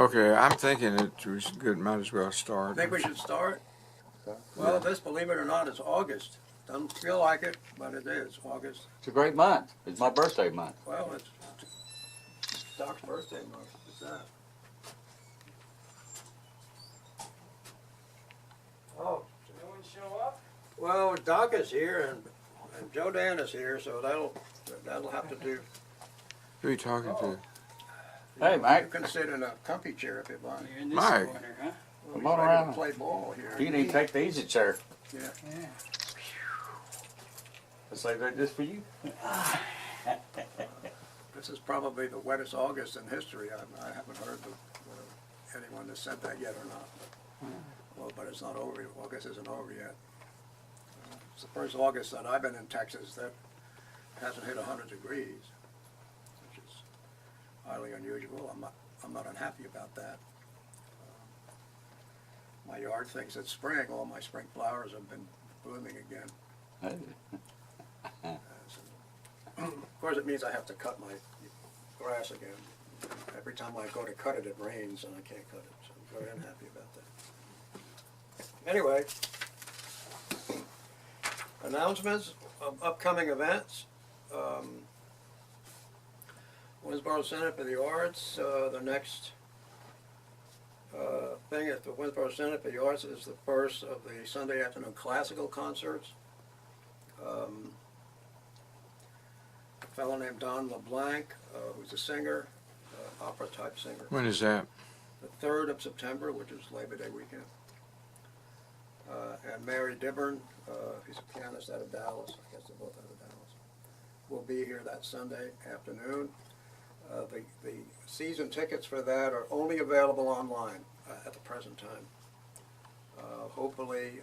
Okay, I'm thinking that we should good. Might as well start. Think we should start? Well, this, believe it or not, is August. Doesn't feel like it, but it is August. It's a great month. It's my birthday month. Well, it's Doc's birthday month. What's that? Oh, No one show up? well, Doc is here and Joe Dan is here, so that'll have to do. Who are you talking to? Hey, Mike. You can sit in a comfy chair if you'd like. You're in this Mike. corner, huh? Well, Come he's on ready to around. play ball here. You need to take the easy chair. Yeah. Yeah. Let's save that just for you. This is probably the wettest August in history. I haven't heard anyone that said that yet or not. But it's not over. August isn't over yet. It's the first August that I've been in Texas that hasn't hit 100 degrees, which is highly unusual. I'm not unhappy about that. My yard thinks it's spring. All my spring flowers have been blooming again. Of course, it means I have to cut my grass again. Every time I go to cut it, it rains and I can't cut it. So I'm very unhappy about that. Anyway, announcements of upcoming events. Winnsboro Center for the Arts. The next thing at the Winnsboro Center for the Arts is the first of the Sunday afternoon classical concerts. A fellow named Don LeBlanc, who's a singer, opera type singer. When is that? The 3rd of September, which is Labor Day weekend. And Mary Dibburn, who's a pianist out of Dallas, I guess they're both out of Dallas, will be here that Sunday afternoon. The season tickets for that are only available online at the present time. Hopefully,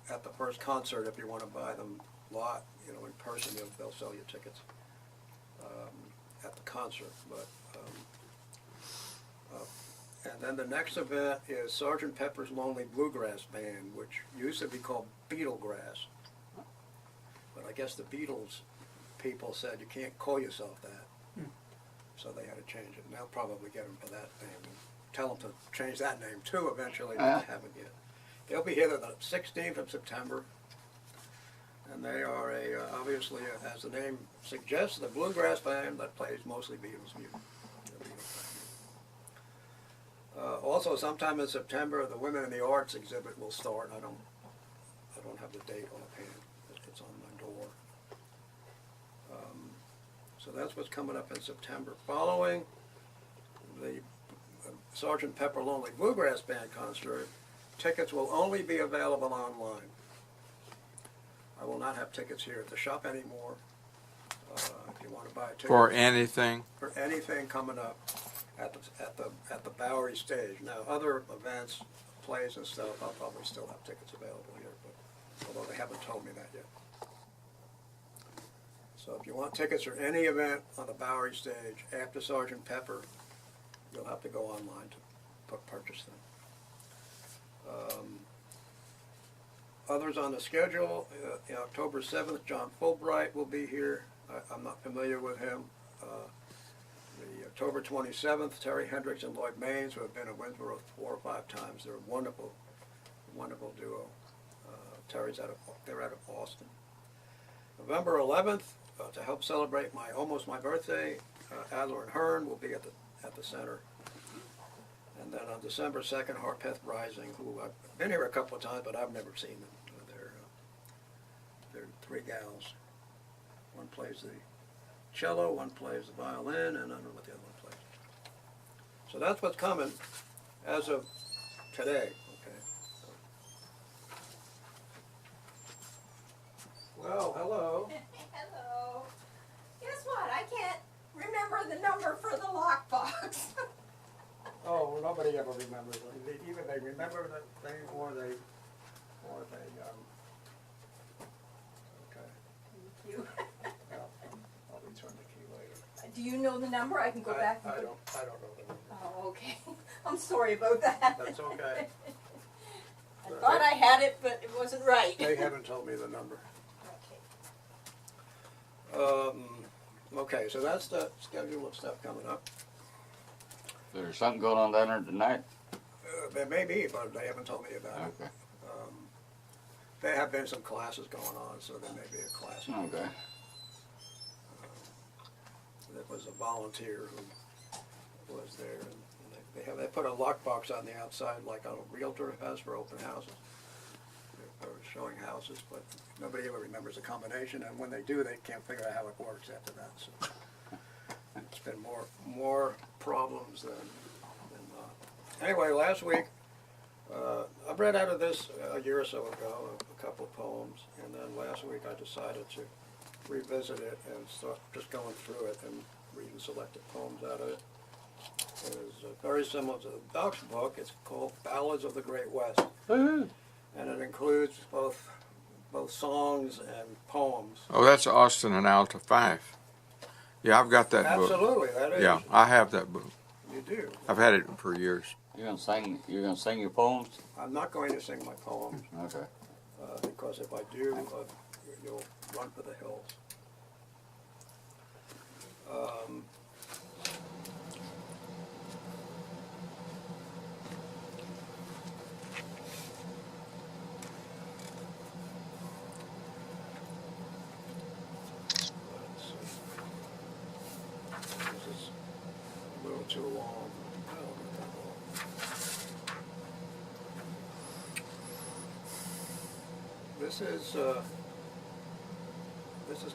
at the first concert, if you want to buy them lot, in person, they'll sell you tickets at the concert. And then the next event is Sgt. Pepper's Lonely Bluegrass Band, which used to be called Beetlegrass. But I guess the Beatles people said you can't call yourself that. So they had to change it. And they'll probably get them for that name. And tell them to change that name too eventually, but they haven't yet. They'll be here the 16th of September. And they are obviously, as the name suggests, the bluegrass band that plays mostly Beatles music. Also, sometime in September, the Women in the Arts exhibit will start. I don't have the date offhand. It's on my door. So that's what's coming up in September. Following the Sgt. Pepper Lonely Bluegrass Band concert, tickets will only be available online. I will not have tickets here at the shop anymore. If you want to buy a ticket For anything? for anything coming up at the Bowery stage. Now, other events, plays and stuff, I'll probably still have tickets available here, but although they haven't told me that yet. So if you want tickets for any event on the Bowery stage after Sgt. Pepper, you'll have to go online to purchase them. Others on the schedule, October 7th, John Fulbright will be here. I'm not familiar with him. The October 27th, Terry Hendricks and Lloyd Maines, who have been at Winnsboro 4 or 5 times. They're a wonderful, wonderful duo. They're out of Austin. November 11th, to help celebrate almost my birthday, Adler and Hearn will be at the center. And then on December 2nd, Harpeth Rising, who I've been here a couple of times, but I've never seen them. They're 3 gals. One plays the cello, one plays the violin, and I don't know what the other one plays. So that's what's coming as of today. Okay. Well, hello. Hello. Guess what? I can't remember the number for the lockbox. Oh, well, nobody ever remembers. Either they remember the thing or they okay. Thank you. Well, I'll return the key later. Do you know the number? I can go back and I don't know the number. Oh, okay. I'm sorry about that. That's okay. I thought I had it, but it wasn't right. They haven't told me the number. Okay. Okay, so that's the schedule of stuff coming up. There's something going on down there tonight? There may be, but they haven't told me about it. Okay. There have been some classes going on, so there may be a class. Okay. There was a volunteer who was there, and they put a lockbox on the outside like a realtor has for open houses. They're showing houses, but nobody ever remembers the combination, and when they do, they can't figure out how it works after that. So it's been more problems than not. Anyway, last week I read out of this a year or so ago a couple of poems, and then last week I decided to revisit it and start just going through it and reading selected poems out of it. It is very similar to the Duck's book. It's called Ballads of the Great West, Woohoo! and it includes both songs and poems. Oh, that's Austin and Alta 5. Yeah, I've got that book. Absolutely, that is. Yeah, I have that book. You do. I've had it for years. You're gonna sing. You're gonna sing your poems. I'm not going to sing my poems Okay. because if I do, you'll run for the hills. Let's see. This is a little too long. No, not that long. This is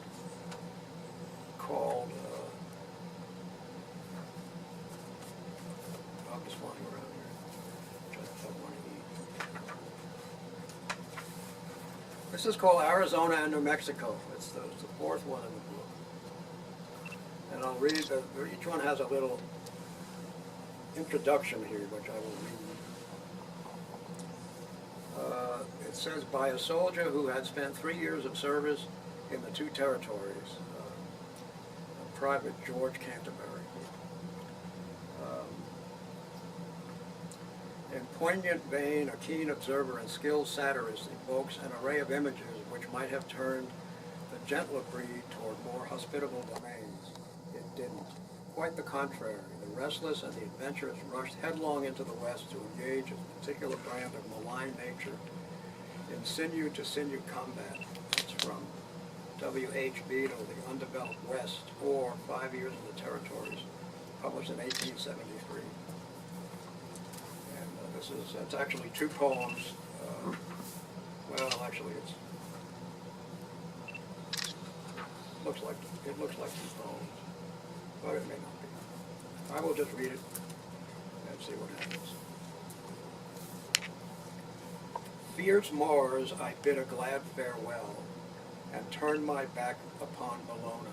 called. I'm just flying around here. Trying to find one to eat. This is called Arizona and New Mexico. It's the fourth one in the book. And I'll read, each one has a little introduction here, which I will read. It says, by a soldier who had spent 3 years of service in the two territories, Private George Canterbury. In poignant vein, a keen observer and skilled satirist evokes an array of images which might have turned the gentler breed toward more hospitable domains. It didn't. Quite the contrary. The restless and the adventurous rushed headlong into the West to engage a particular brand of malign nature in sinew-to-sinew combat. It's from W.H. Beadle, The Undeveloped West, or 5 Years in the Territories, published in 1873. And it's actually two poems. Well, actually, it looks like two poems, but it may not be. I will just read it and see what happens. Fierce Mars, I bid a glad farewell, and turn my back upon Bologna,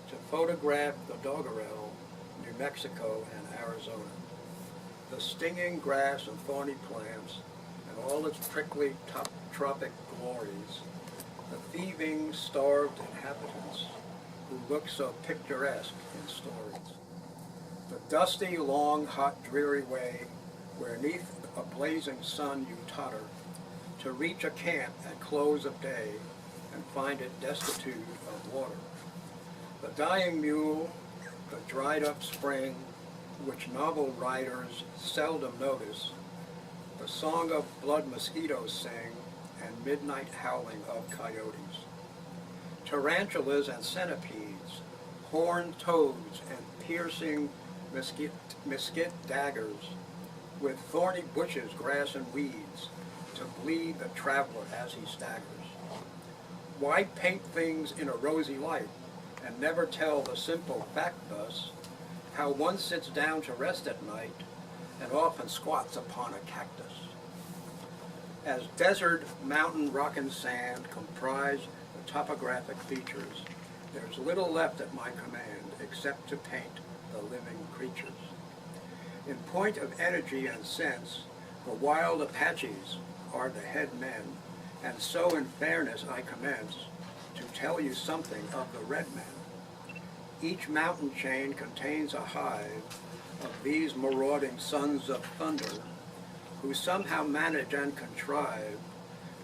to photograph the doggerel, New Mexico and Arizona. The stinging grass and thorny plants, and all its prickly tropic glories, the thieving, starved inhabitants, who look so picturesque in stories. The dusty, long, hot, dreary way, where neath a blazing sun you totter, to reach a camp at close of day, and find it destitute of water. The dying mule, the dried up spring, which novel writers seldom notice, the song of blood mosquitoes sing, and midnight howling of coyotes. Tarantulas and centipedes, horned toads and piercing mesquite daggers, with thorny bushes, grass, and weeds, to bleed the traveler as he staggers. Why paint things in a rosy light, and never tell the simple fact thus, how one sits down to rest at night, and often squats upon a cactus? As desert, mountain, rock, and sand comprise the topographic features, there's little left at my command except to paint the living creatures. In point of energy and sense, the wild Apaches are the head men, and so in fairness I commence to tell you something of the red men. Each mountain chain contains a hive of these marauding sons of thunder, who somehow manage and contrive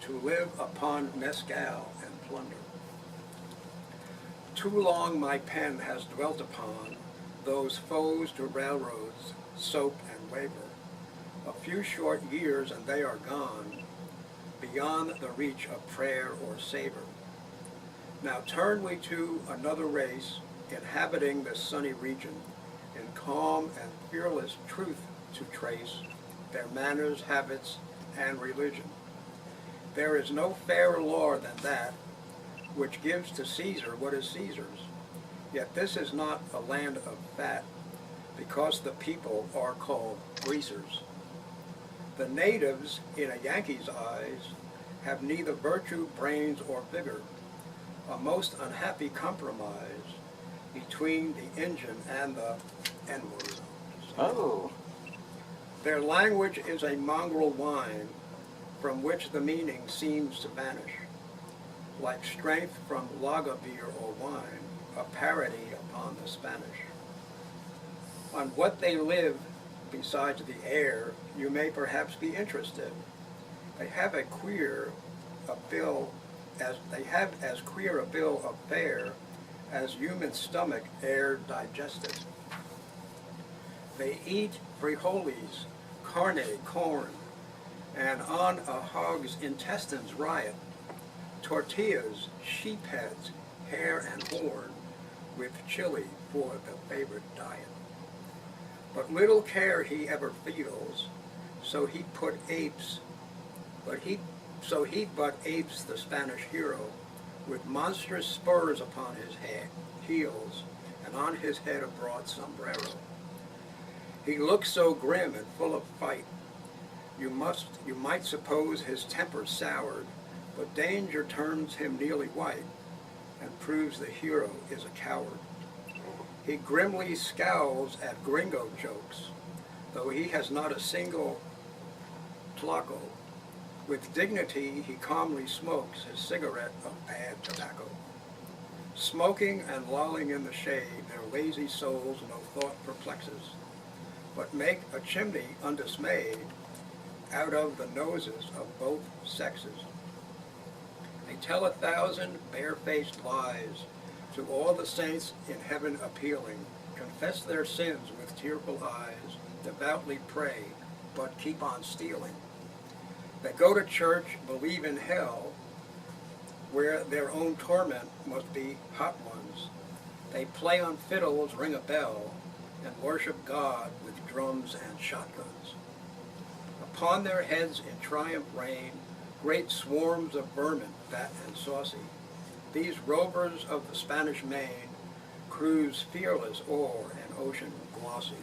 to live upon mescal and plunder. Too long my pen has dwelt upon those foes to railroads soap, and labor. A few short years and they are gone, beyond the reach of prayer or savor. Now turn we to another race, inhabiting this sunny region, in calm and fearless truth to trace their manners, habits, and religion. There is no fairer law than that which gives to Caesar what is Caesar's. Yet this is not a land of fat, because the people are called greasers. The natives, in a Yankee's eyes, have neither virtue, brains, or vigor, a most unhappy compromise between the Injun and the N-word. Oh. Their language is a mongrel whine from which the meaning seems to vanish, like strength from lager beer or wine, a parody upon the Spanish. On what they live besides the air, you may perhaps be interested. They have as queer a bill of fare as human stomach e'er digested. They eat frijoles, carne, corn, and on a hog's intestines riot, tortillas, sheep heads, hair and horn, with chili for the favorite diet. But little care he ever feels, so he but apes the Spanish hero, with monstrous spurs upon his heels, and on his head a broad sombrero. He looks so grim and full of fight, you might suppose his temper soured, but danger turns him nearly white, and proves the hero is a coward. He grimly scowls at gringo jokes, though he has not a single tlaco. With dignity he calmly smokes his cigarette of bad tobacco. Smoking and lolling in the shade, their lazy souls no thought perplexes, but make a chimney undismayed out of the noses of both sexes. They tell 1,000 barefaced lies, to all the saints in heaven appealing, confess their sins with tearful eyes, devoutly pray, but keep on stealing. They go to church, believe in hell, where their own torment must be hot ones. They play on fiddles, ring a bell, and worship God with drums and shotguns. Upon their heads in triumph reign great swarms of vermin, fat and saucy. These rovers of the Spanish main cruise fearless o'er an ocean glossy.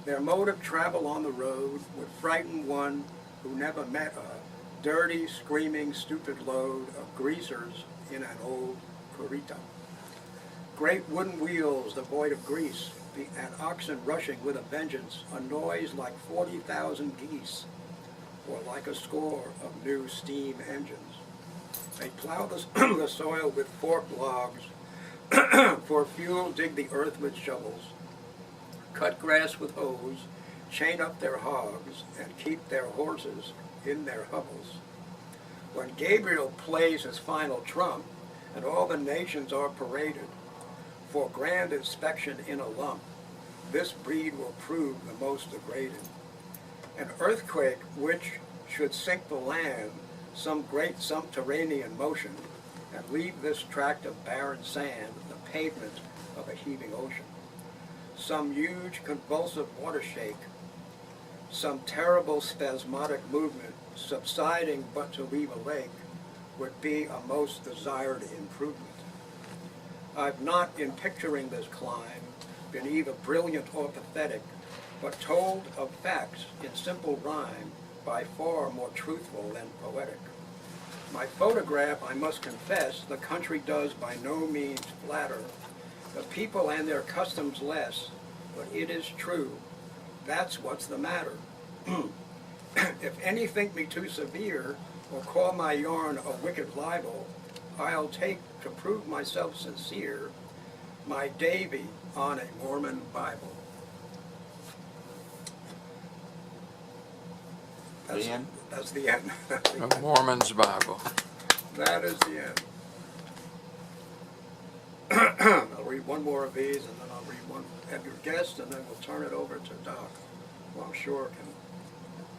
Their mode of travel on the road would frighten one who never met a dirty, screaming, stupid load of greasers in an old carreta. Great wooden wheels devoid of grease, and oxen rushing with a vengeance, a noise like 40,000 geese, or like a score of new steam engines. They plow the soil with forked logs, for fuel dig the earth with shovels, cut grass with hoes, chain up their hogs, and keep their horses in their hovels. When Gabriel plays his final trump, and all the nations are paraded, for grand inspection in a lump, this breed will prove the most degraded. An earthquake which should sink the land, some great subterranean motion, and leave this tract of barren sand the pavement of a heaving ocean. Some huge convulsive water shake, some terrible spasmodic movement subsiding but to leave a lake, would be a most desired improvement. I've not, in picturing this climb, been either brilliant or pathetic, but told of facts in simple rhyme, by far more truthful than poetic. My photograph, I must confess, the country does by no means flatter, the people and their customs less, but it is true, that's what's the matter. If any think me too severe, or call my yarn a wicked libel, I'll take, to prove myself sincere, my Davy on a Mormon Bible. The end? That's the end. A Mormon's Bible. That is the end. I'll read one more of these and then I'll read one Edgar Guest, and then we'll turn it over to Doc, who I'm sure can.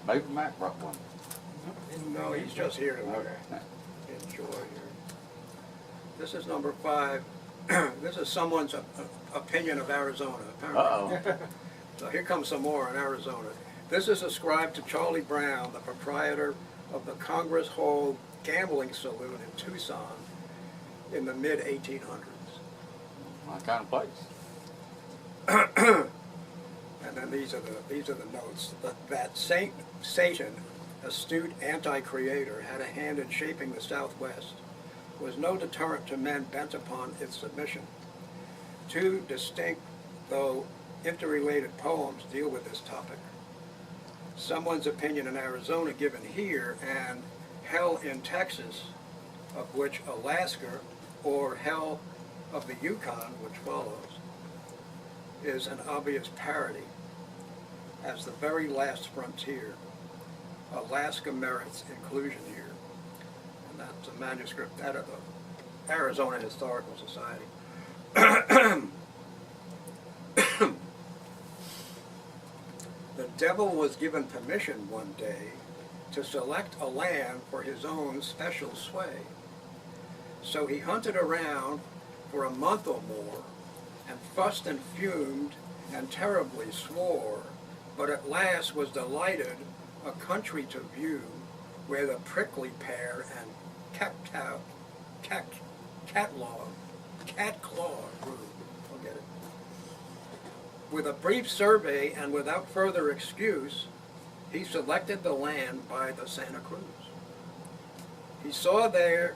Maybe Mac brought one. No, he's just here to Okay. enjoy here. This is number 5. This is someone's opinion of Arizona, apparently. Uh-oh. So here comes some more on Arizona. This is ascribed to Charlie Brown, the proprietor of the Congress Hall Gambling Saloon in Tucson in the mid-1800s. My kind of place. And then these are the notes. That Satan, astute anti-creator, had a hand in shaping the Southwest, was no deterrent to men bent upon its submission. 2 distinct, though interrelated poems deal with this topic. Someone's opinion in Arizona given here, and Hell in Texas, of which Alaska, or Hell of the Yukon, which follows, is an obvious parody. As the very last frontier, Alaska merits inclusion here. And that's a manuscript out of the Arizona Historical Society. The devil was given permission one day to select a land for his own special sway. So he hunted around for a month or more, and fussed and fumed and terribly swore, but at last was delighted a country to view where the prickly pear and cat claw grew. Forget it. With a brief survey and without further excuse, he selected the land by the Santa Cruz. He saw there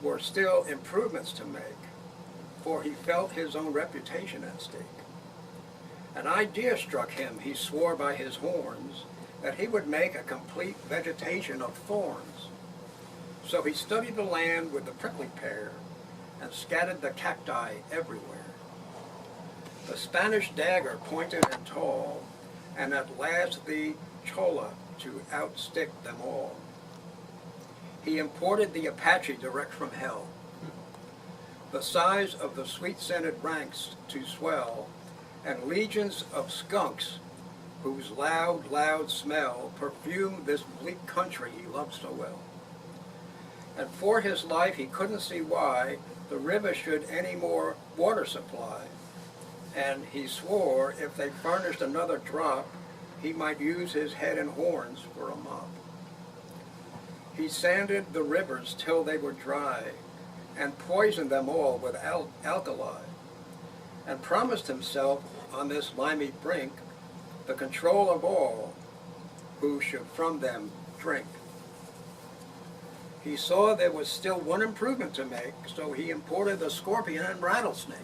were still improvements to make, for he felt his own reputation at stake. An idea struck him, he swore by his horns, that he would make a complete vegetation of thorns. So he studied the land with the prickly pear and scattered the cacti everywhere. The Spanish dagger pointed and tall, and at last the cholla to outstick them all. He imported the Apache direct from hell, the size of the sweet-scented ranks to swell, and legions of skunks whose loud smell perfumed this bleak country he loved so well. And for his life he couldn't see why the river should any more water supply, and he swore if they furnished another drop, he might use his head and horns for a mop. He sanded the rivers till they were dry, and poisoned them all with alkali, and promised himself on this limy brink the control of all who should from them drink. He saw there was still one improvement to make, so he imported the scorpion and rattlesnake,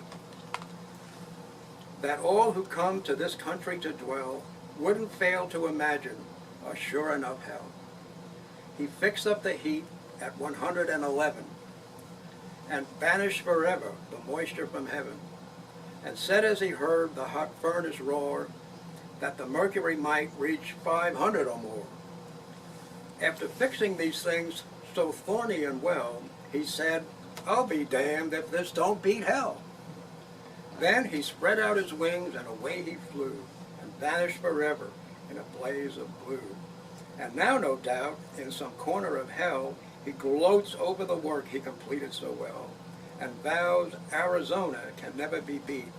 that all who come to this country to dwell wouldn't fail to imagine a sure enough hell. He fixed up the heat at 111 and banished forever the moisture from heaven, and said as he heard the hot furnace roar that the mercury might reach 500 or more. After fixing these things so thorny and well, he said, I'll be damned if this don't beat hell. Then he spread out his wings and away he flew, and vanished forever in a blaze of blue. And now, no doubt, in some corner of hell, he gloats over the work he completed so well, and vows Arizona can never be beat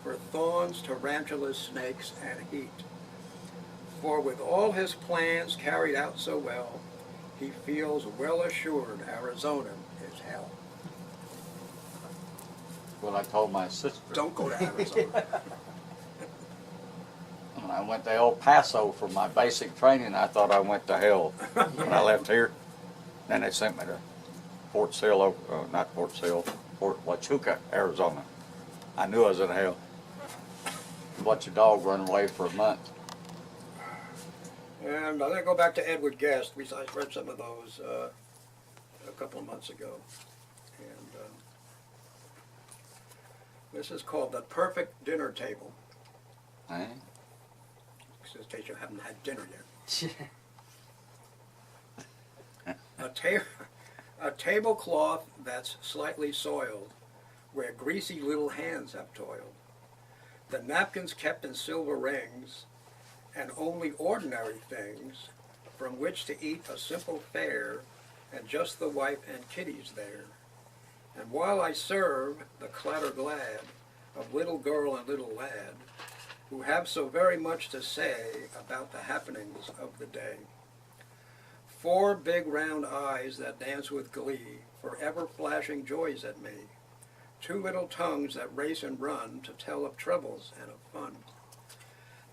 for thorns, tarantulas, snakes, and heat. For with all his plans carried out so well, he feels well assured Arizona is hell. Well, I told my sister Don't go to Arizona. when I went to El Paso for my basic training, I thought I went to hell when I left here. Then they sent me to Fort Huachuca, Arizona. I knew I was in hell. Watch your dog run away for a month. And I'm going to go back to Edward Guest. I read some of those a couple of months ago. And this is called The Perfect Dinner Table. Eh? Just in case you haven't had dinner yet. A tablecloth that's slightly soiled, where greasy little hands have toiled. The napkins kept in silver rings, and only ordinary things from which to eat a simple fare, and just the wife and kiddies there. And while I serve the clatter glad of little girl and little lad, who have so very much to say about the happenings of the day. 4 big round eyes that dance with glee, forever flashing joys at me. 2 little tongues that race and run to tell of troubles and of fun.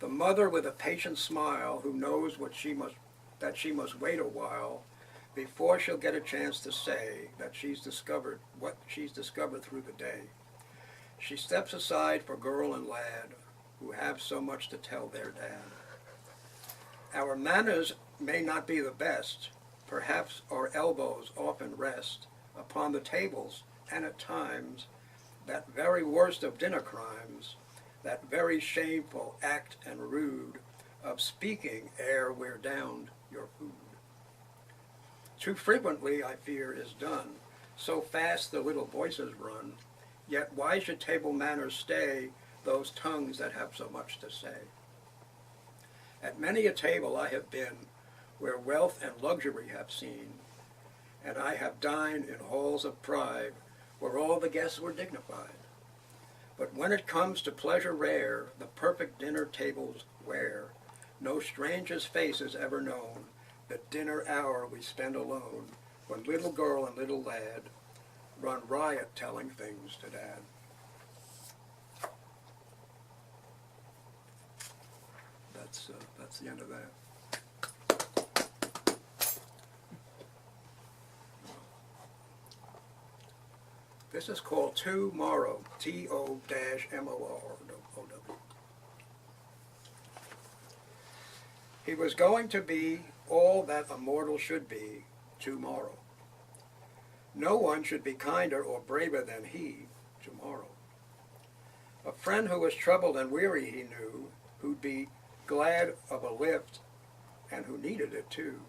The mother with a patient smile who knows that she must wait a while before she'll get a chance to say that she's discovered what she's discovered through the day. She steps aside for girl and lad who have so much to tell their dad. Our manners may not be the best. Perhaps our elbows often rest upon the tables, and at times that very worst of dinner crimes, that very shameful act and rude of speaking ere we're downed your food. Too frequently, I fear, is done, so fast the little voices run, yet why should table manners stay those tongues that have so much to say? At many a table I have been, where wealth and luxury have seen, and I have dined in halls of pride, where all the guests were dignified. But when it comes to pleasure rare, the perfect dinner tables where no stranger's face is ever known, the dinner hour we spend alone, when little girl and little lad run riot telling things to dad. That's the end of that. This is called Tomorrow, T-O-M-O-R-O-W. He was going to be all that a mortal should be tomorrow. No one should be kinder or braver than he tomorrow. A friend who was troubled and weary he knew, who'd be glad of a lift and who needed it too.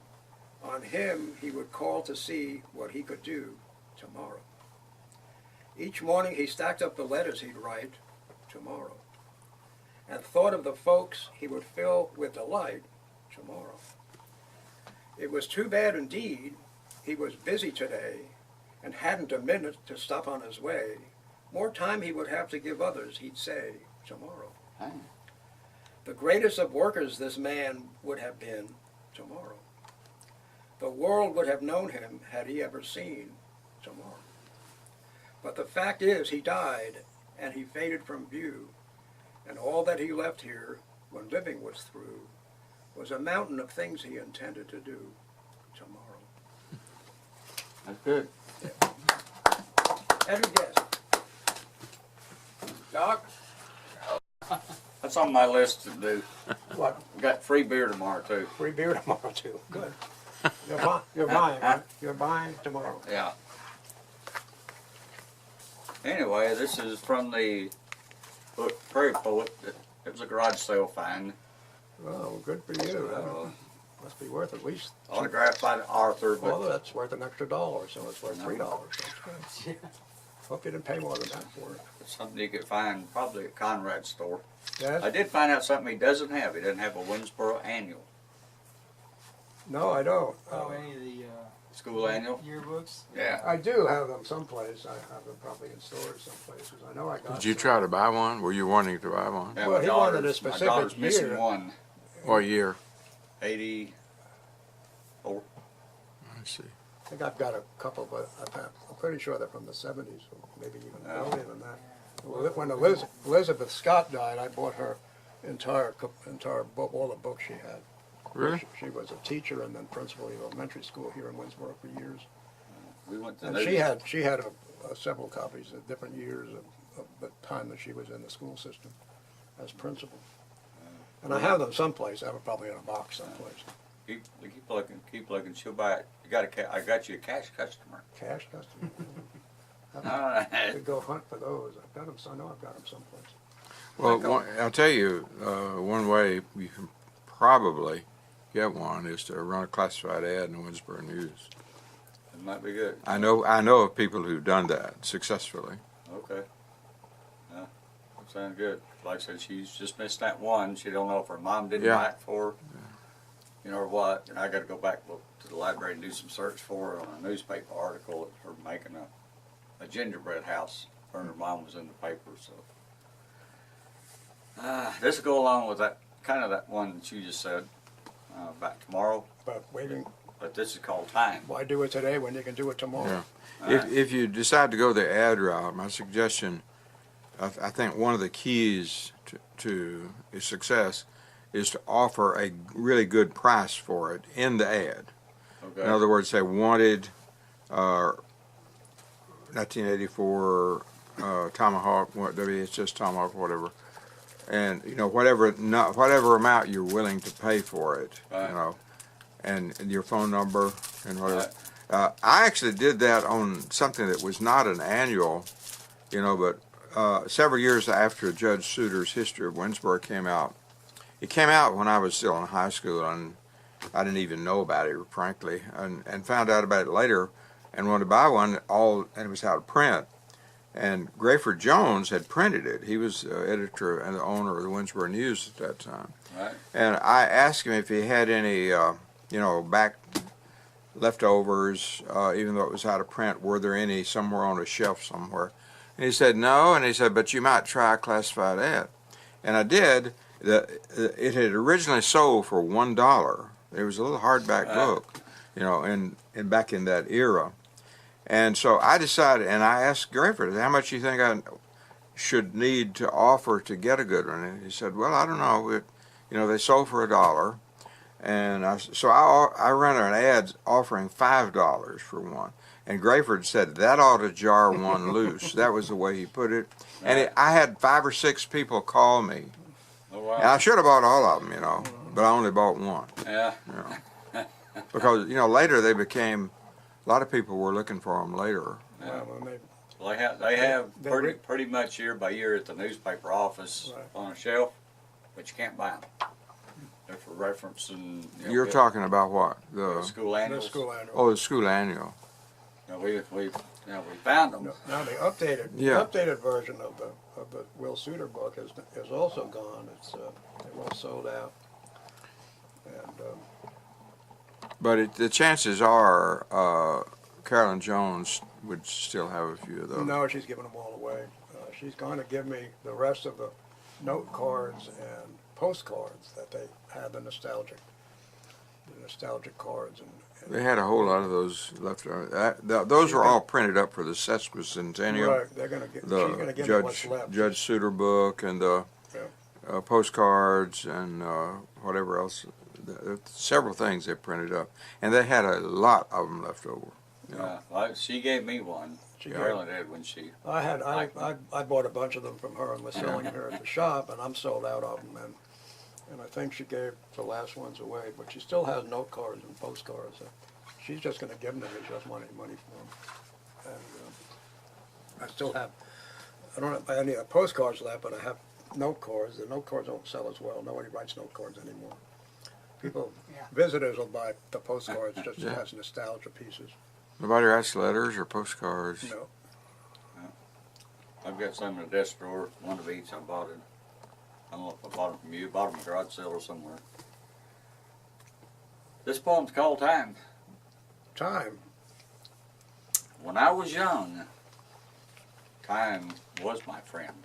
On him he would call to see what he could do tomorrow. Each morning he stacked up the letters he'd write tomorrow, and thought of the folks he would fill with delight tomorrow. It was too bad indeed he was busy today and hadn't a minute to stop on his way. More time he would have to give others, he'd say, tomorrow. The greatest of workers this man would have been tomorrow. The world would have known him had he ever seen tomorrow. But the fact is he died and he faded from view, and all that he left here when living was through was a mountain of things he intended to do tomorrow. That's good. Every guess. Doc? That's on my list to do. What? We got free beer tomorrow too. Free beer tomorrow too. Good. You're buying, right? You're buying tomorrow. Yeah. Anyway, this is from the book Prairie Poet. It was a garage sale find. Well, good for you. Must be worth at least. Autographed by Arthur, Well, but that's worth an extra $1, so it's worth $3. That's good. Hope you didn't pay more than that for it. it's something you could find probably at Conrad's store. Yes? I did find out something he doesn't have. He doesn't have a Winnsboro annual. No, I don't. Any of the School annual? yearbooks? Yeah. I do have them someplace. I have them probably in storage some places. I know I got Did you some. try to buy one? Were you wanting to buy one? Yeah, Well, my he wanted a daughter's- specific My daughter's missing year. one. What year? 84. I see. I think I've got a couple, but I'm pretty sure they're from the 70s, or maybe even Oh. earlier than that. When Elizabeth Scott died, I bought her entire book, all the books she had. Really? She was a teacher and then principal of elementary school here in Winnsboro for years. We went to And she had several copies at different years of the time that she was in the school system as principal. And I have them someplace. I have it probably in a box someplace. Keep looking. She'll buy it. I got you a cash customer. Cash customer. All I right. could go hunt for those. I've got them. I know I've got them someplace. Well, I'll tell you, one way you can probably get one is to run a classified ad in the Winnsboro News. It might be good. I know of people who've done that successfully. Okay. Yeah. sounds good. Like I said, she's just missed that one. She don't know if her mom didn't Yeah. buy it for her, you know, or what. And I got to go back to the library and do some search for her on a newspaper article of her making a gingerbread house. Her and her mom was in the paper, so. This will go along with that, kind of that one that you just said, about tomorrow. But waiting, But this is called Time. why do it today when you can do it tomorrow? Yeah. If you decide to go the ad route, my suggestion, I think one of the keys to success is to offer a really good price for it in the ad. Okay. In other words, say wanted 1984 Tomahawk, WHS Tomahawk, whatever, and you know whatever amount you're willing to pay for it, Right. you know, and your phone number and whatever. Right. I actually did that on something that was not an annual, you know, but several years after Judge Souter's History of Winnsboro came out. It came out when I was still in high school, and I didn't even know about it, frankly, and found out about it later and wanted to buy one, and it was out of print. And Grayford Jones had printed it. He was editor and the owner of the Winnsboro News at that time. Right. And I asked him if he had any, back leftovers, even though it was out of print. Were there any somewhere on a shelf somewhere? And he said no. And he said, but you might try a classified ad. And I did. It had originally sold for $1. It was a little hardback book, you know, and back in that era. And so I decided, and I asked Grayford, how much do you think I should need to offer to get a good one? And he said, well, I don't know. They sold for $1. And I ran an ad offering $5 for one. And Grayford said, that ought to jar one loose. That was the way he put it. And I had 5 or 6 people call me. Oh, wow. And I should have bought all of them, you know, but I only bought one. Yeah. You know. Because, later they became, a lot of people were looking for them later. Yeah. When they- Well, they have They pretty much year by year at the newspaper office Right. on a shelf, but you can't buy them. They're for reference and. You're talking about what? the school the annuals. school annual. Oh, the school annual. We found them. Now the Yeah. updated version of the Will Souter book is also gone. It was sold out. And But the chances are Carolyn Jones would still have a few of those. no, she's giving them all away. She's going to give me the rest of the note cards and postcards that they had, the nostalgic cards and They had a whole lot of those left. Those were all printed up for the sesquicentennial. right. She's going to give me what's left. Judge Souter book and the postcards and whatever else. Several things they printed up, and they had a lot of them left over. Yeah. Well, she gave me one. Carolyn did when she. I bought a bunch of them from her and was selling them here at the shop, and I'm sold out of them. And I think she gave the last ones away, but she still has note cards and postcards. She's just going to give them to me. She doesn't want any money for them. And I still have, I don't have any postcards left, but I have note cards. The note cards don't sell as well. Nobody writes note cards anymore. Visitors will buy the postcards just as nostalgia pieces. Nobody writes letters or postcards. No. I've got some in the desk drawer, one of each. I bought it. I don't know if I bought them from you. Bought them at a garage sale or somewhere. This poem's called Time. Time. When I was young, time was my friend.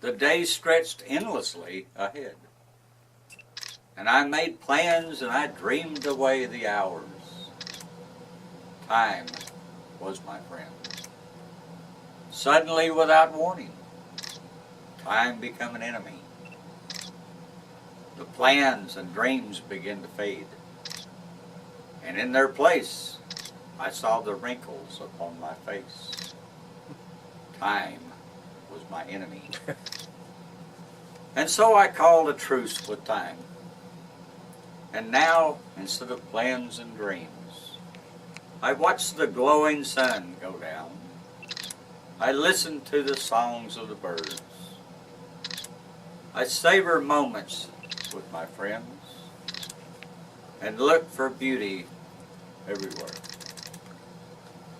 The days stretched endlessly ahead. And I made plans and I dreamed away the hours. Time was my friend. Suddenly, without warning, time became an enemy. The plans and dreams began to fade. And in their place, I saw the wrinkles upon my face. Time was my enemy. And so I called a truce with time. And now, instead of plans and dreams, I watch the glowing sun go down. I listen to the songs of the birds. I savor moments with my friends and look for beauty everywhere.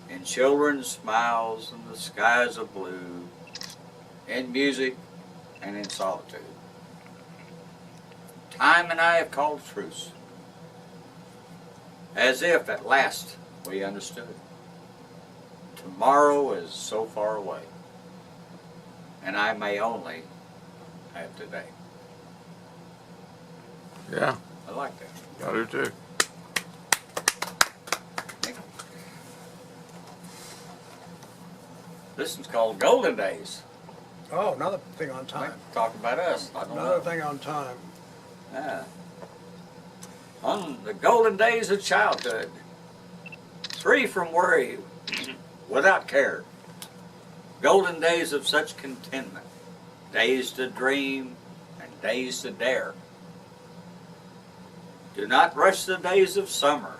In children's smiles and the skies of blue, in music, and in solitude. Time and I have called truce, as if at last we understood. Tomorrow is so far away, and I may only have today. Yeah, I like that. I do too. This one's called Golden Days. Oh, another thing on time. Talk about us. I don't Another know. thing on time. Yeah. On the golden days of childhood, free from worry, without care. Golden days of such contentment, days to dream and days to dare. Do not rush the days of summer.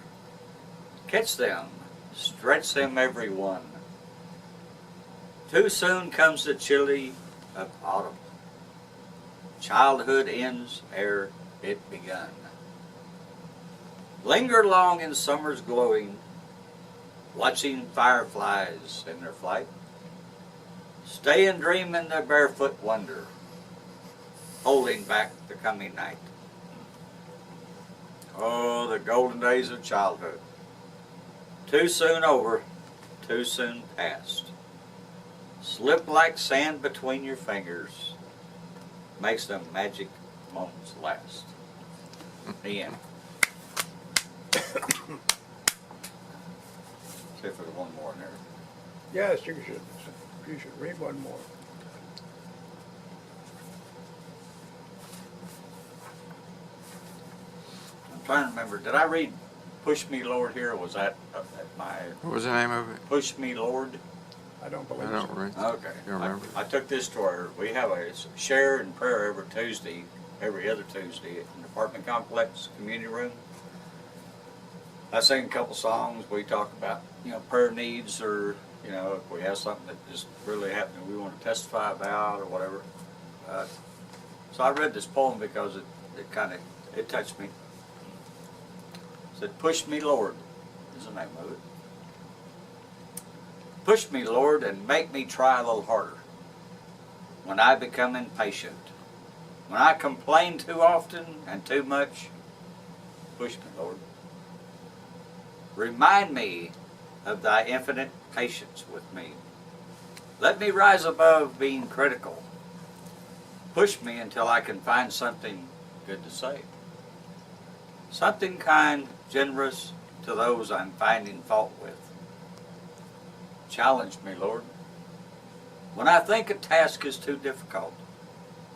Catch them, stretch them every one. Too soon comes the chilly of autumn. Childhood ends ere it begun. Linger long in summer's glowing, watching fireflies in their flight. Stay and dream in the barefoot wonder, holding back the coming night. Oh, the golden days of childhood. Too soon over, too soon past. Slip like sand between your fingers, makes them magic moments last. The end. See if there's one more in there. Yes, you should read one more. I'm trying to remember, did I read Push Me Lord here, or was that at my What was the name of it? Push Me Lord? I don't I believe don't so. remember. Okay. You remember? I took this to our, we have a share and prayer every Tuesday, every other Tuesday in the apartment complex, community room. I sing a couple songs. We talk about, prayer needs, or, if we have something that just really happened we want to testify about or whatever. So I read this poem because it touched me. It said, "Push me, Lord," is the name of it. Push me, Lord, and make me try a little harder. When I become impatient, when I complain too often and too much, push me, Lord. Remind me of thy infinite patience with me. Let me rise above being critical. Push me until I can find something good to say. Something kind, generous to those I'm finding fault with. Challenge me, Lord. When I think a task is too difficult,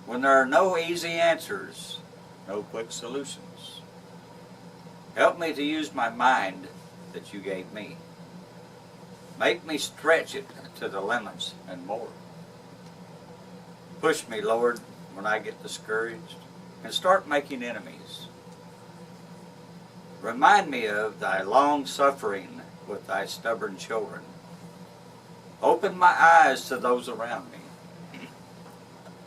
when there are no easy answers, no quick solutions, help me to use my mind that you gave me. Make me stretch it to the limits and more. Push me, Lord, when I get discouraged and start making enemies. Remind me of thy long suffering with thy stubborn children. Open my eyes to those around me,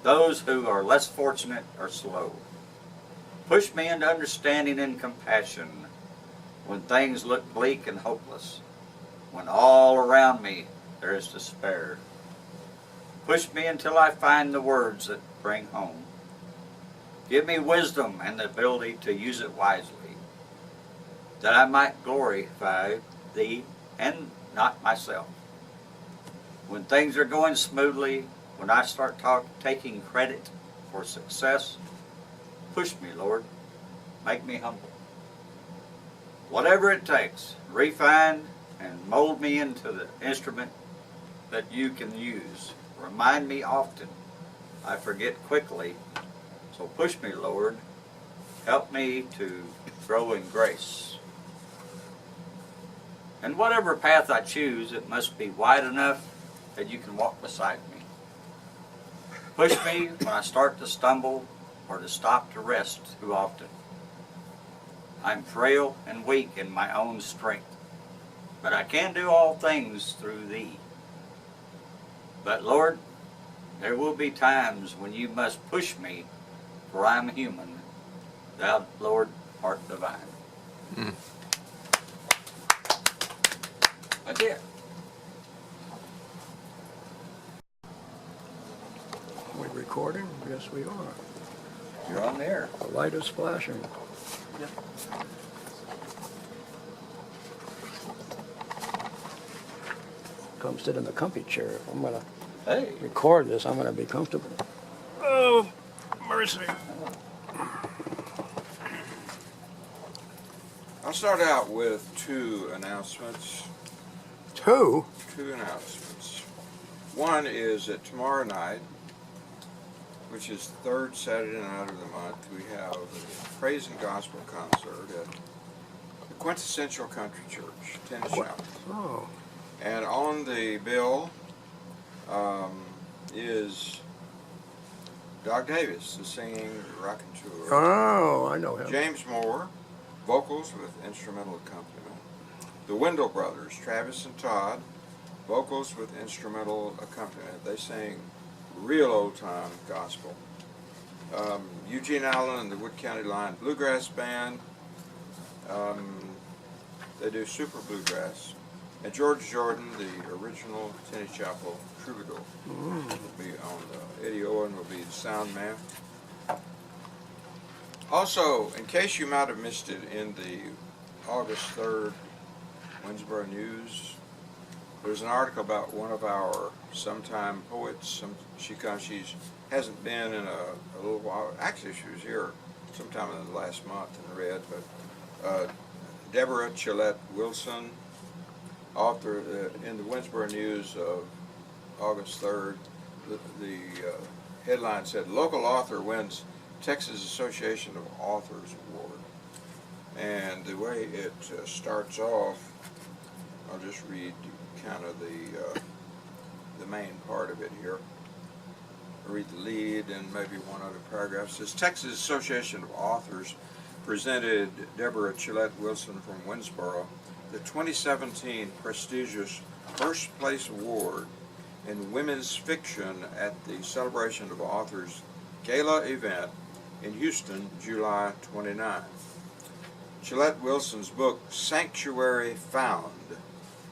those who are less fortunate or slow. Push me into understanding and compassion when things look bleak and hopeless, when all around me there is despair. Push me until I find the words that bring home. Give me wisdom and the ability to use it wisely, that I might glorify thee and not myself. When things are going smoothly, when I start taking credit for success, push me, Lord. Make me humble. Whatever it takes, refine and mold me into the instrument that you can use. Remind me often. I forget quickly. So push me, Lord. Help me to grow in grace. And whatever path I choose, it must be wide enough that you can walk beside me. Push me when I start to stumble or to stop to rest too often. I'm frail and weak in my own strength, but I can do all things through thee. But Lord, there will be times when you must push me, for I am human. Thou, Lord, art divine. That's it. recording? Yes, we are. You're on there. The light is flashing. Come sit in the comfy chair. If I'm going to Hey. record this, I'm going to be comfortable. Oh, mercy. I'll start out with two announcements. Two? Two announcements. One is that tomorrow night, which is the third Saturday night of the month, we have a praise and gospel concert at the Quintessential Country Church, Tennis Chapel. Oh. And on the bill is Doug Davis, the singing raconteur. Oh, I know him. James Moore, vocals with instrumental accompaniment. The Wendell Brothers, Travis and Todd, vocals with instrumental accompaniment. They sing real old-time gospel. Eugene Allen and the Wood County Line Bluegrass Band. They do super bluegrass. And George Jordan, the original Tenny Chapel troubadour, will be on. Eddie Owen will be the sound man. Also, in case you might have missed it in the August 3rd Winnsboro News, there's an article about one of our sometime poets. She hasn't been in a little while. Actually, she was here sometime in the last month and read, but Deborah Chillette Wilson, author in the Winnsboro News of August 3rd, the headline said, "Local author wins Texas Association of Authors Award." And the way it starts off, I'll just read kind of the main part of it here. I'll read the lead and maybe one other paragraph. It says, Texas Association of Authors presented Deborah Chillette Wilson from Winnsboro the 2017 prestigious First Place Award in Women's Fiction at the Celebration of Authors Gala event in Houston, July 29. Chillette Wilson's book, Sanctuary Found,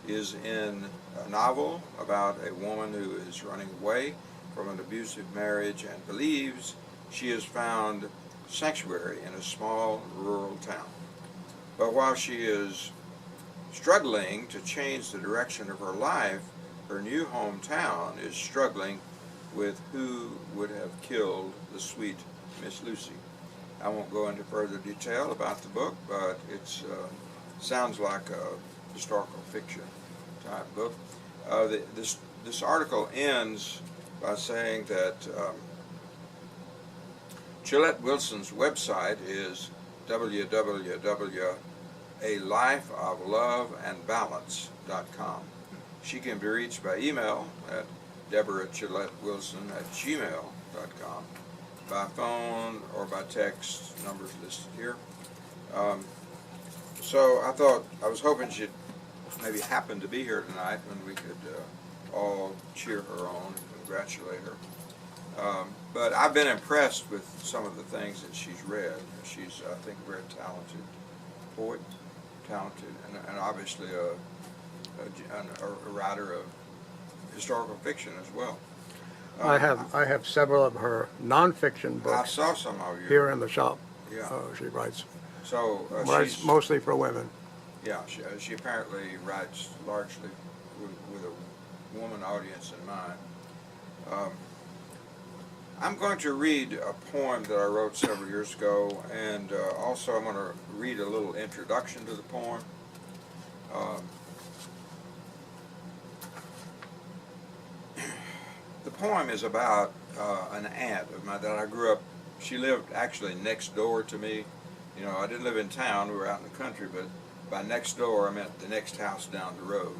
is in a novel about a woman who is running away from an abusive marriage and believes she has found sanctuary in a small rural town. But while she is struggling to change the direction of her life, her new hometown is struggling with who would have killed the sweet Miss Lucy. I won't go into further detail about the book, but it sounds like a historical fiction type book. This article ends by saying that Chillette Wilson's website is www.alifeofloveandbalance.com. She can be reached by email at deborahchillettewilson@gmail.com, by phone or by text, numbers listed here. So I was hoping she'd maybe happen to be here tonight when we could all cheer her on and congratulate her. But I've been impressed with some of the things that she's read. She's, I think, a very talented poet, and obviously a writer of historical fiction as well. I have several of her nonfiction I books saw some of you here in the shop. Yeah. She writes So mostly for women. Yeah, she apparently writes largely with a woman audience in mind. I'm going to read a poem that I wrote several years ago, and also I'm going to read a little introduction to the poem. The poem is about an aunt of mine that I grew up. She lived actually next door to me. You know, I didn't live in town, we were out in the country, but by next door I meant the next house down the road,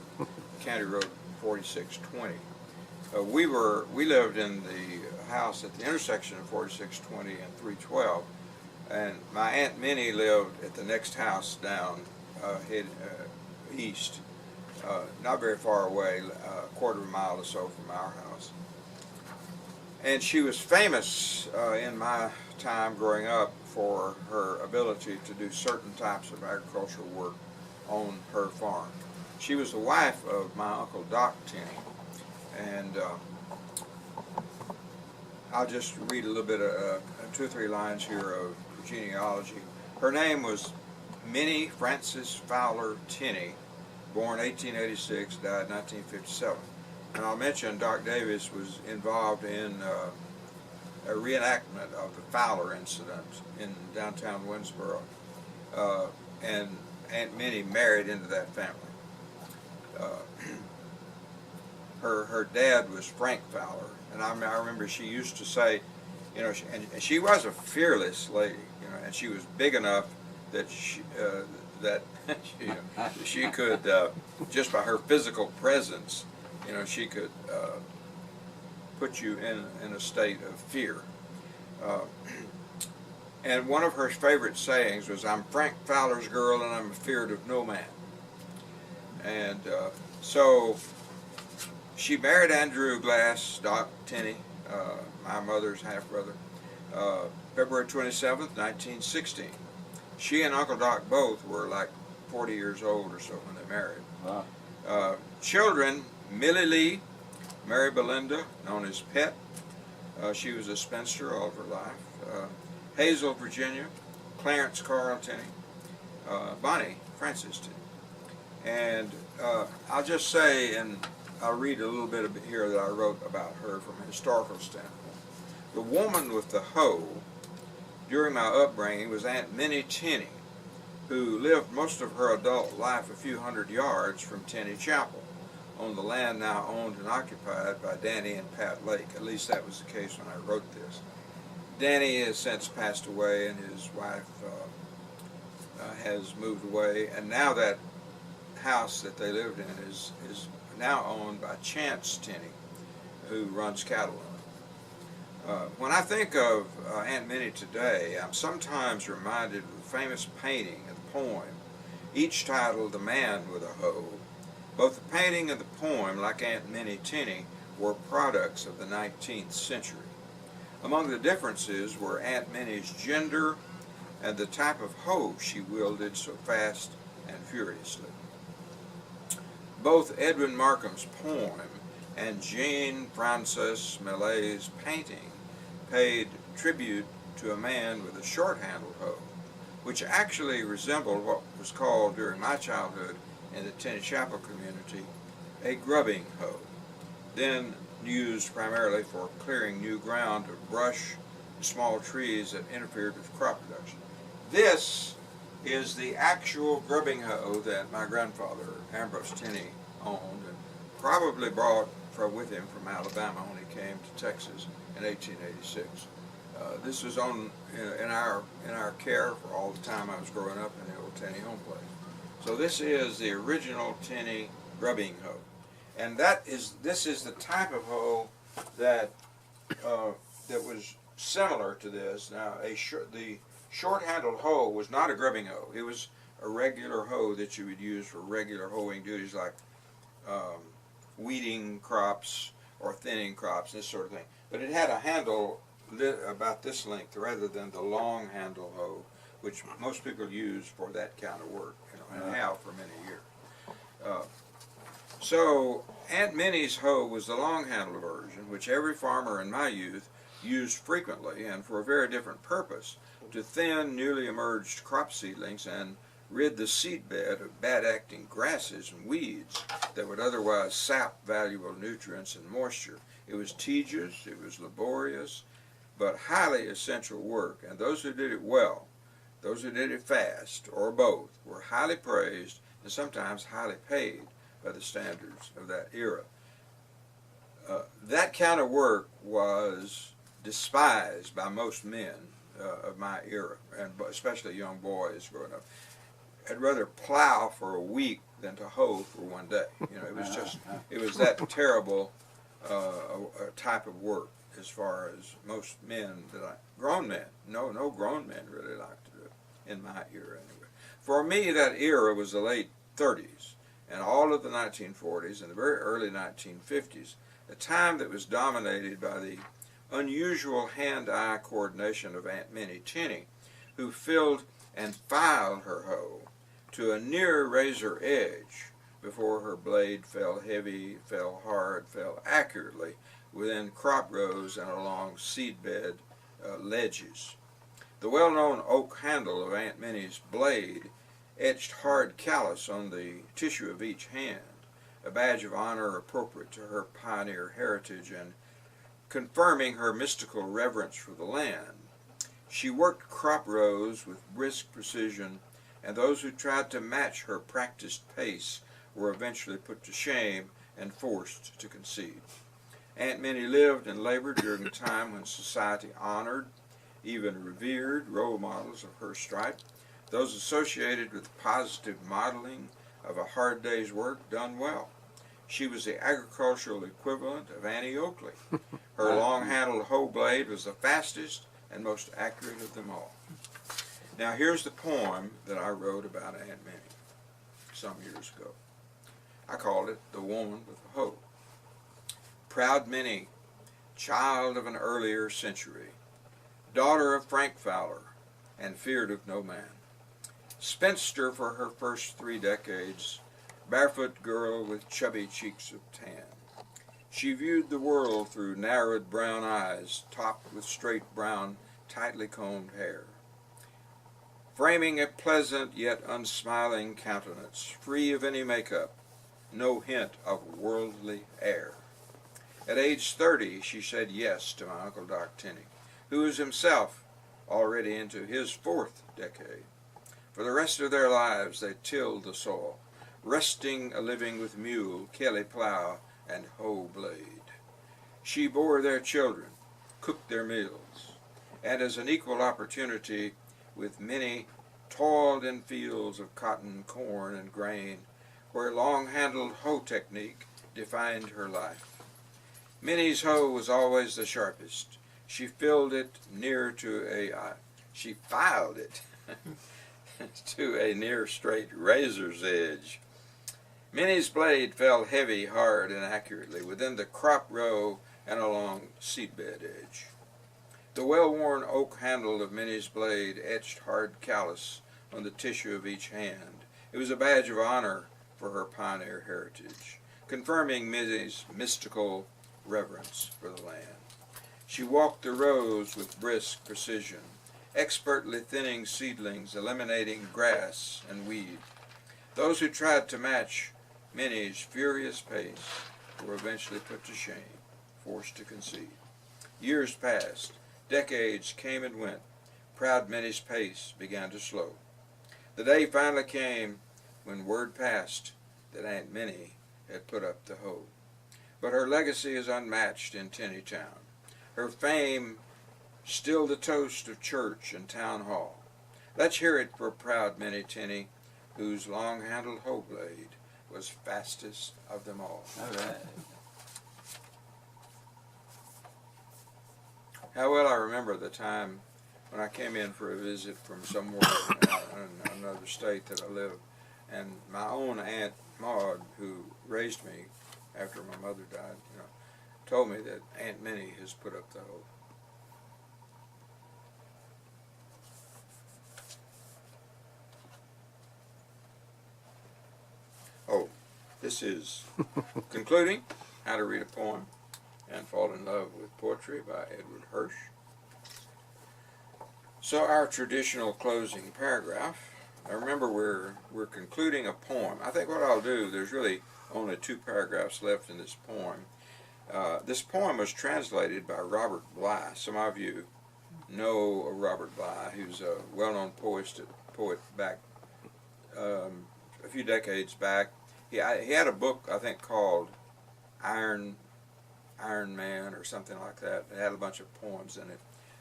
County Road 4620. We lived in the house at the intersection of 4620 and 312, and my Aunt Minnie lived at the next house down east, not very far away, a quarter of a mile or so from our house. And she was famous in my time growing up for her ability to do certain types of agricultural work on her farm. She was the wife of my Uncle Doc Tenney, and I'll just read a little bit of 2 or 3 lines here of genealogy. Her name was Minnie Frances Fowler Tenney, born 1886, died 1957. And I'll mention Doc Davis was involved in a reenactment of the Fowler incident in downtown Winnsboro. And Aunt Minnie married into that family. Her dad was Frank Fowler, and I remember she used to say, you know, and she was a fearless lady, you know, and she was big enough that she could just by her physical presence, you know, she could put you in a state of fear. And one of her favorite sayings was, "I'm Frank Fowler's girl, and I'm afeard of no man." And so she married Andrew Glass, Doc Tenney, my mother's half-brother, February 27th, 1916. She and Uncle Doc both were like 40 years old or so when they married. Wow. Children, Millie Lee, Mary Belinda, known as Pet. She was a spinster all of her life. Hazel, Virginia, Clarence Carl Tenney, Bonnie Frances Tenney. And I'll just say, and I'll read a little bit of it here that I wrote about her from a historical standpoint. The woman with the hoe during my upbringing was Aunt Minnie Tenney, who lived most of her adult life a few hundred yards from Tenney Chapel, on the land now owned and occupied by Danny and Pat Lake. At least that was the case when I wrote this. Danny has since passed away, and his wife has moved away, and now that house that they lived in is now owned by Chance Tenney, who runs cattle on it. When I think of Aunt Minnie today, I'm sometimes reminded of the famous painting and poem, each titled "The Man with a Hoe." Both the painting and the poem, like Aunt Minnie Tenney, were products of the 19th century. Among the differences were Aunt Minnie's gender and the type of hoe she wielded so fast and furiously. Both Edwin Markham's poem and Jean Frances Millet's painting paid tribute to a man with a short-handled hoe, which actually resembled what was called during my childhood in the Tenney Chapel community a grubbing hoe, then used primarily for clearing new ground of brush and small trees that interfered with crop production. This is the actual grubbing hoe that my grandfather, Ambrose Tenney, owned and probably brought with him from Alabama when he came to Texas in 1886. This was in our care for all the time I was growing up in the old Tenney home place. So this is the original Tenney grubbing hoe, and this is the type of hoe that was similar to this. Now, the short-handled hoe was not a grubbing hoe. It was a regular hoe that you would use for regular hoeing duties like weeding crops or thinning crops, this sort of thing. But it had a handle about this length rather than the long handle hoe, which most people use for that kind of work, you know, and have for many years. So Aunt Minnie's hoe was the long handle version, which every farmer in my youth used frequently and for a very different purpose, to thin newly emerged crop seedlings and rid the seedbed of bad-acting grasses and weeds that would otherwise sap valuable nutrients and moisture. It was tedious, it was laborious, but highly essential work, and those who did it well, those who did it fast, or both, were highly praised and sometimes highly paid by the standards of that era. That kind of work was despised by most men of my era, and especially young boys growing up. I'd rather plow for a week than to hoe for one day. You know, it was that terrible type of work as far as most men grown men, no grown men really liked to do it, in my era anyway. For me, that era was the late 30s and all of the 1940s and the very early 1950s, a time that was dominated by the unusual hand-eye coordination of Aunt Minnie Tenney, who filled and filed her hoe to a near razor edge before her blade fell heavy, fell hard, fell accurately within crop rows and along seedbed ledges. The well-known oak handle of Aunt Minnie's blade etched hard callus on the tissue of each hand, a badge of honor appropriate to her pioneer heritage and confirming her mystical reverence for the land. She worked crop rows with brisk precision, and those who tried to match her practiced pace were eventually put to shame and forced to concede. Aunt Minnie lived and labored during a time when society honored, even revered, role models of her stripe, those associated with positive modeling of a hard day's work done well. She was the agricultural equivalent of Annie Oakley. Her long-handled hoe blade was the fastest and most accurate of them all. Now here's the poem that I wrote about Aunt Minnie some years ago. I called it The Woman with a Hoe. Proud Minnie, child of an earlier century, daughter of Frank Fowler, and feared of no man. Spinster for her first 3 decades, barefoot girl with chubby cheeks of tan. She viewed the world through narrowed brown eyes, topped with straight brown, tightly combed hair. Framing a pleasant yet unsmiling countenance, free of any makeup, no hint of worldly air. At age 30, she said yes to my Uncle Doc Tenney, who was himself already into his 4th decade. For the rest of their lives, they tilled the soil, resting a living with mule, Kelly plow, and hoe blade. She bore their children, cooked their meals, and as an equal opportunity with many toiled in fields of cotton, corn, and grain, where long-handled hoe technique defined her life. Minnie's hoe was always the sharpest. She filed it to a near straight razor's edge. Minnie's blade fell heavy, hard, and accurately within the crop row and along seedbed edge. The well-worn oak handle of Minnie's blade etched hard callus on the tissue of each hand. It was a badge of honor for her pioneer heritage, confirming Minnie's mystical reverence for the land. She walked the rows with brisk precision, expertly thinning seedlings, eliminating grass and weed. Those who tried to match Minnie's furious pace were eventually put to shame, forced to concede. Years passed, decades came and went. Proud Minnie's pace began to slow. The day finally came when word passed that Aunt Minnie had put up the hoe. But her legacy is unmatched in Tennytown. Her fame still the toast of church and town hall. Let's hear it for proud Minnie Tenney, whose long-handled hoe blade was fastest of them all. All right. How well I remember the time when I came in for a visit from somewhere in another state that I lived, and my own Aunt Maud, who raised me after my mother died, told me that Aunt Minnie has put up the hoe. Oh, this is concluding How to Read a Poem and Fall in Love with Poetry by Edward Hirsch. So our traditional closing paragraph. Now remember, we're concluding a poem. I think what I'll do, there's really only 2 paragraphs left in this poem. This poem was translated by Robert Bly. Some of you know Robert Bly, who's a well-known poet back a few decades back. He had a book, I think, called Iron Man or something like that. It had a bunch of poems in it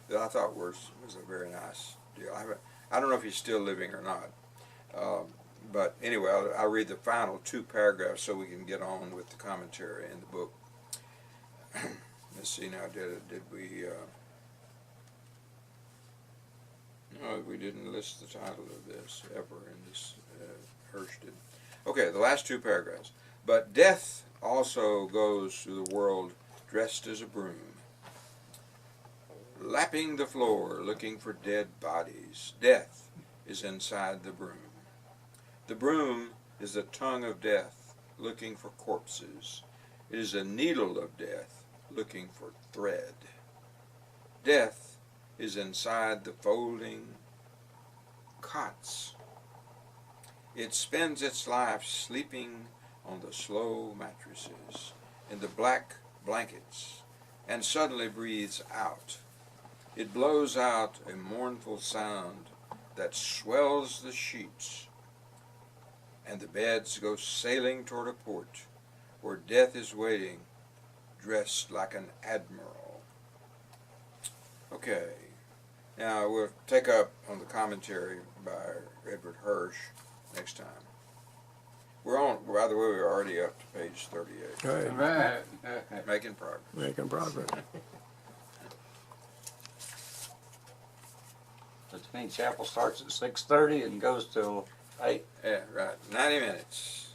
that I thought was a very nice deal. I don't know if he's still living or not. But anyway, I'll read the final 2 paragraphs so we can get on with the commentary in the book. Let's see now, did we... no, we didn't list the title of this ever in this, Hirsch did. Okay, the last 2 paragraphs. But death also goes through the world dressed as a broom, lapping the floor, looking for dead bodies. Death is inside the broom. The broom is the tongue of death, looking for corpses. It is a needle of death looking for thread. Death is inside the folding cots. It spends its life sleeping on the slow mattresses, in the black blankets, and suddenly breathes out. It blows out a mournful sound that swells the sheets, and the beds go sailing toward a port where death is waiting, dressed like an admiral. Okay, now we'll take up on the commentary by Edward Hirsch next time. We're on, by the way, we're already up to page 38. All right, Right. Making progress. making progress. Which means chapel starts at 6:30 and goes till 8. Yeah, right. 90 minutes.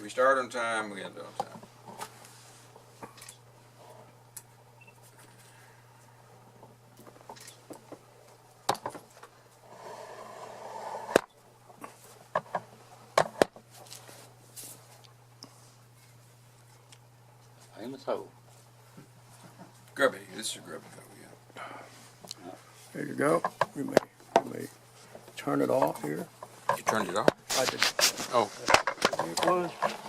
We start on time, we end on time. I'm a toe. Grubby, this is Grubby. There you go. You may turn it off here. You turned it off? I did. Oh. It was.